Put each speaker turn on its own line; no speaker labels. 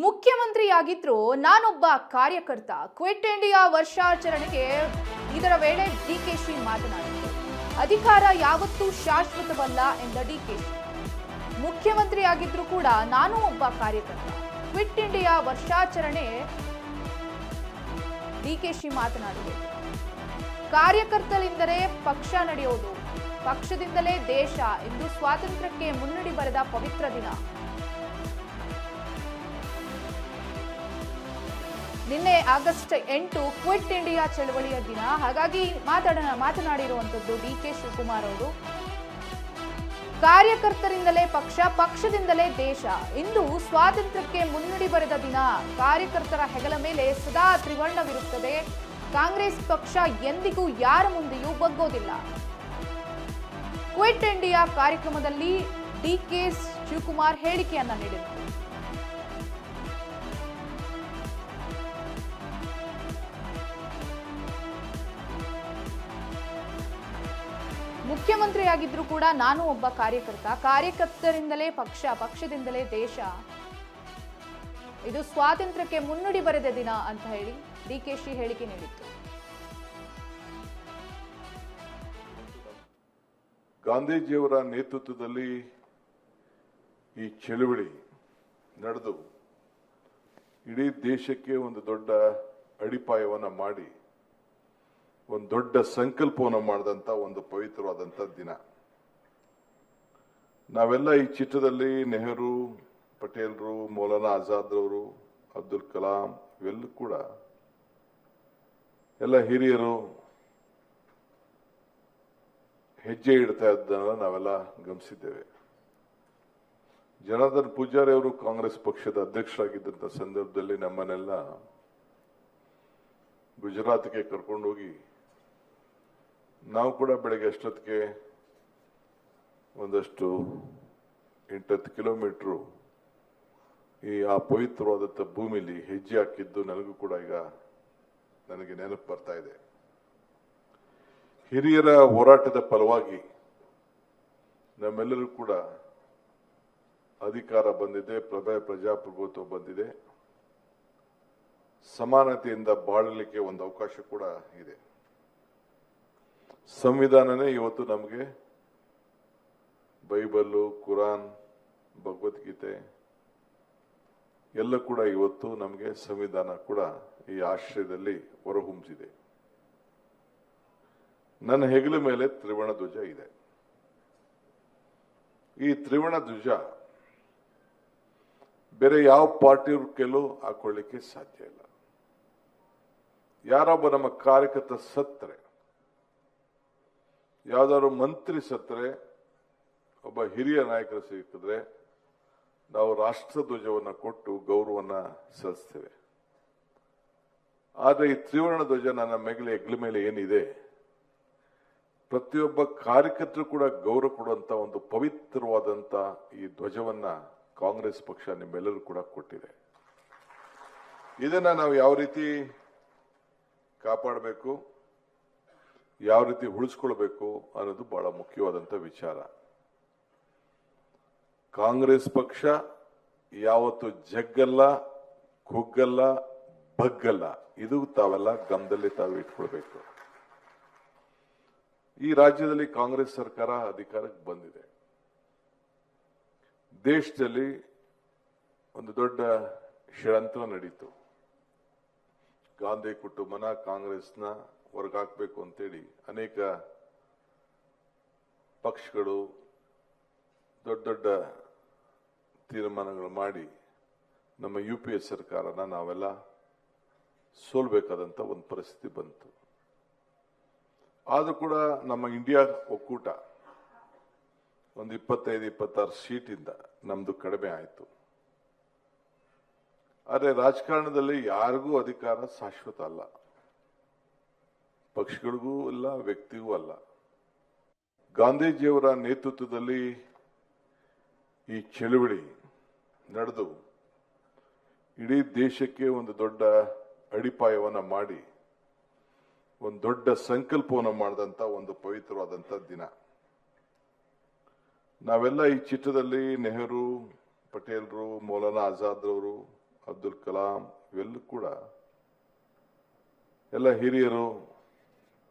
ಮುಖ್ಯಮಂತ್ರಿಯಾಗಿದ್ರು ನಾನೊಬ್ಬ ಕಾರ್ಯಕರ್ತ. Quit India ವರ್ಷಾಚರಣೆಗೆ ಇದರ ವೇಳೆ ಡಿಕೆಶಿ ಮಾತನಾಡಿದರು. ಅಧಿಕಾರ ಯಾವತ್ತೂ ಶಾಶ್ವತವಲ್ಲ ಎಂದ ಡಿಕೆಶಿ. ಮುಖ್ಯಮಂತ್ರಿಯಾಗಿದ್ರು ಕೂಡ ನಾನು ಒಬ್ಬ ಕಾರ್ಯಕರ್ತ. ಕ್ವಿಟ್ ಇಂಡಿಯಾ ವರ್ಷಾಚರಣೆ ಡಿಕೆಶಿ ಮಾತನಾಡಿದರು. ಕಾರ್ಯಕರ್ತರಿಂದಲೇ ಪಕ್ಷ ನಡೆಯೋದು, ಪಕ್ಷದಿಂದಲೇ ದೇಶ ಎಂದು ಸ್ವಾತಂತ್ರ್ಯಕ್ಕೆ ಮುನ್ನುಡಿ ಬರೆದ ಪವಿತ್ರ ದಿನ. ನಿನ್ನೆ ಆಗಸ್ಟ್ 8 ಕ್ವಿಟ್ ಇಂಡಿಯಾ ಚಳವಳಿಯ ದಿನ. ಹಾಗಾಗಿ ಮಾತನಾಡಿರುವಂತದ್ದು ಡಿಕೆ ಶಿವಕುಮಾರ್ ಅವರು. ಕಾರ್ಯಕರ್ತರಿಂದಲೇ ಪಕ್ಷ, ಪಕ್ಷದಿಂದಲೇ ದೇಶ. ಇಂದು ಸ್ವಾತಂತ್ರ್ಯಕ್ಕೆ ಮುನ್ನುಡಿ ಬರೆದ ದಿನ. ಕಾರ್ಯಕರ್ತರ ಹೆಗಲ ಮೇಲೆ ಸದಾ ತ್ರಿವರ್ಣವಿರುತ್ತದೆ. ಕಾಂಗ್ರೆಸ್ ಪಕ್ಷ ಎಂದಿಗೂ ಯಾರ ಮುಂದೆಯೂ ಬಗ್ಗೋದಿಲ್ಲ. ಕ್ವಿಟ್ ಇಂಡಿಯಾ ಕಾರ್ಯಕ್ರಮದಲ್ಲಿ ಡಿಕೆ ಶಿವಕುಮಾರ್ ಹೇಳಿಕೆಯನ್ನ ನೀಡಿದರು. ಮುಖ್ಯಮಂತ್ರಿಯಾಗಿದ್ರು ಕೂಡ ನಾನು ಒಬ್ಬ ಕಾರ್ಯಕರ್ತ. ಕಾರ್ಯಕರ್ತರಿಂದಲೇ ಪಕ್ಷ, ಪಕ್ಷದಿಂದಲೇ ದೇಶ. ಇದು ಸ್ವಾತಂತ್ರ್ಯಕ್ಕೆ ಮುನ್ನುಡಿ ಬರೆದ ದಿನ ಅಂತ ಹೇಳಿ ಡಿಕೆಶಿ ಹೇಳಿಕೆ ನೀಡಿತ್ತು.
ಗಾಂಧೀಜಿಯವರ ನೇತೃತ್ವದಲ್ಲಿ ಈ ಚಳುವಳಿ ನಡೆದು ಇಡೀ ದೇಶಕ್ಕೆ ಒಂದು ದೊಡ್ಡ ಅಡಿಪಾಯವನ್ನು ಮಾಡಿ ಒಂದು ದೊಡ್ಡ ಸಂಕಲ್ಪವನ್ನು ಮಾಡಿದಂಥ ಒಂದು ಪವಿತ್ರವಾದಂಥ ದಿನ. ನಾವೆಲ್ಲ ಈ ಚಿತ್ರದಲ್ಲಿ ನೆಹರು, ಪಟೇಲ್ರು, ಮೌಲಾನಾ ಆಜಾದ್ರವರು, ಅಬ್ದುಲ್ ಕಲಾಂ ಇವೆಲ್ಲೂ ಕೂಡ ಎಲ್ಲ ಹಿರಿಯರು ಹೆಜ್ಜೆ ಇಡ್ತಾ ಇದ್ದನ್ನ ನಾವೆಲ್ಲ ಗಮನಿಸಿದ್ದೇವೆ. ಜನಾರ್ದನ್ ಪೂಜಾರಿ ಅವರು ಕಾಂಗ್ರೆಸ್ ಪಕ್ಷದ ಅಧ್ಯಕ್ಷರಾಗಿದ್ದಂಥ ಸಂದರ್ಭದಲ್ಲಿ ನಮ್ಮನ್ನೆಲ್ಲ ಗುಜರಾತ್ಗೆ ಕರ್ಕೊಂಡೋಗಿ ನಾವು ಕೂಡ ಬೆಳಗ್ಗೆ ಅಷ್ಟೊತ್ತಿಗೆ ಒಂದಷ್ಟು 8-10 ಕಿಲೋಮೀಟರ್ ಆ ಪವಿತ್ರವಾದಂಥ ಭೂಮಿಲಿ ಹೆಜ್ಜೆ ಹಾಕಿದ್ದು ನನಗೂ ಕೂಡ ಈಗ ನನಗೆ ನೆನಪು ಬರ್ತಾ ಇದೆ. ಹಿರಿಯರ ಹೋರಾಟದ ಫಲವಾಗಿ ನಮ್ಮೆಲ್ಲರೂ ಕೂಡ ಅಧಿಕಾರ ಬಂದಿದೆ, ಪ್ರಜಾಪ್ರಭುತ್ವ ಬಂದಿದೆ, ಸಮಾನತೆಯಿಂದ ಬಾಳಲಿಕ್ಕೆ ಒಂದು ಅವಕಾಶ ಕೂಡ ಇದೆ. ಸಂವಿಧಾನನೇ ಇವತ್ತು ನಮಗೆ ಬೈಬಲ್, ಕುರಾನ್, ಭಗವದ್ಗೀತೆ ಎಲ್ಲ ಕೂಡ ಇವತ್ತು ನಮಗೆ ಸಂವಿಧಾನ ಕೂಡ ಈ ಆಶ್ರಯದಲ್ಲಿ ಹೊರಹೊಮ್ಮಿಸಿದೆ. ನನ್ನ ಹೆಗಲ ಮೇಲೆ ತ್ರಿವರ್ಣ ಧ್ವಜ ಇದೆ. ಈ ತ್ರಿವರ್ಣ ಧ್ವಜ ಬೇರೆ ಯಾವ ಪಾರ್ಟಿಯವ್ರ ಕೆಲವು ಹಾಕೊಳ್ಳಿಕ್ಕೆ ಸಾಧ್ಯ ಇಲ್ಲ. ಯಾರೊಬ್ಬ ನಮ್ಮ ಕಾರ್ಯಕರ್ತ ಸತ್ತರೆ, ಯಾವ್ದಾದ್ರು ಮಂತ್ರಿ ಸತ್ತರೆ, ಒಬ್ಬ ಹಿರಿಯ ನಾಯಕರು ಸಿಕ್ಕಿದ್ರೆ ನಾವು ರಾಷ್ಟ್ರ ಧ್ವಜವನ್ನ ಕೊಟ್ಟು ಗೌರವನ್ನ ಸಲ್ಲಿಸ್ತೇವೆ. ಆದರೆ ಈ ತ್ರಿವರ್ಣ ಧ್ವಜ ನನ್ನ ಹೆಗಲ ಮೇಲೆ ಏನಿದೆ, ಪ್ರತಿಯೊಬ್ಬ ಕಾರ್ಯಕರ್ತರು ಕೂಡ ಗೌರವ ಕೊಡುವಂತ ಒಂದು ಪವಿತ್ರವಾದಂತ ಈ ಧ್ವಜವನ್ನ ಕಾಂಗ್ರೆಸ್ ಪಕ್ಷ ನಿಮ್ಮೆಲ್ಲರೂ ಕೂಡ ಕೊಟ್ಟಿದೆ. ಇದನ್ನ ನಾವು ಯಾವ ರೀತಿ ಕಾಪಾಡಬೇಕು, ಯಾವ ರೀತಿ ಉಳಿಸ್ಕೊಳ್ಬೇಕು ಅನ್ನೋದು ಬಹಳ ಮುಖ್ಯವಾದಂತ ವಿಚಾರ. ಕಾಂಗ್ರೆಸ್ ಪಕ್ಷ ಯಾವತ್ತು ಜಗ್ಗಲ್ಲ, ಕುಗ್ಗಲ್ಲ, ಬಗ್ಗಲ್ಲ. ಇದು ತಾವೆಲ್ಲ ಗಮನದಲ್ಲಿ ತಾವು ಇಟ್ಕೊಳ್ಬೇಕು. ಈ ರಾಜ್ಯದಲ್ಲಿ ಕಾಂಗ್ರೆಸ್ ಸರ್ಕಾರ ಅಧಿಕಾರಕ್ಕೆ ಬಂದಿದೆ. ದೇಶದಲ್ಲಿ ಒಂದು ದೊಡ್ಡ ಷಡ್ಯಂತ್ರ ನಡೀತು. ಗಾಂಧಿ ಕುಟುಂಬನ ಕಾಂಗ್ರೆಸ್ನ ಹೊರಗಾಕ್ಬೇಕು ಅಂತೇಳಿ ಅನೇಕ ಪಕ್ಷಗಳು ದೊಡ್ಡ ದೊಡ್ಡ ತೀರ್ಮಾನಗಳು ಮಾಡಿ ನಮ್ಮ UPA ಸರ್ಕಾರನ ನಾವೆಲ್ಲ ಸೋಲ್ಬೇಕಾದಂತ ಒಂದು ಪರಿಸ್ಥಿತಿ ಬಂತು. ಆದ್ರೂ ಕೂಡ ನಮ್ಮ ಇಂಡಿಯಾ ಒಕ್ಕೂಟ ಒಂದು 25-26 ಸೀಟಿಂದ ನಮ್ದು ಕಡಿಮೆ ಆಯಿತು. ಆದರೆ ರಾಜಕಾರಣದಲ್ಲಿ ಯಾರಿಗೂ ಅಧಿಕಾರ ಶಾಶ್ವತ ಅಲ್ಲ, ಪಕ್ಷಗಳಿಗೂ ಅಲ್ಲ, ವ್ಯಕ್ತಿಗೂ ಅಲ್ಲ. ಗಾಂಧೀಜಿಯವರ ನೇತೃತ್ವದಲ್ಲಿ ಈ ಚಳುವಳಿ ನಡೆದು ಇಡೀ ದೇಶಕ್ಕೆ ಒಂದು ದೊಡ್ಡ ಅಡಿಪಾಯವನ್ನು ಮಾಡಿ ಒಂದು ದೊಡ್ಡ ಸಂಕಲ್ಪವನ್ನು ಮಾಡಿದಂತ ಒಂದು ಪವಿತ್ರವಾದಂತ ದಿನ. ನಾವೆಲ್ಲ ಈ ಚಿತ್ರದಲ್ಲಿ ನೆಹರು, ಪಟೇಲ್ರು, ಮೌಲಾನಾ ಆಜಾದ್ರವರು, ಅಬ್ದುಲ್ ಕಲಾಂ ಇವೆಲ್ಲೂ ಕೂಡ ಎಲ್ಲ ಹಿರಿಯರು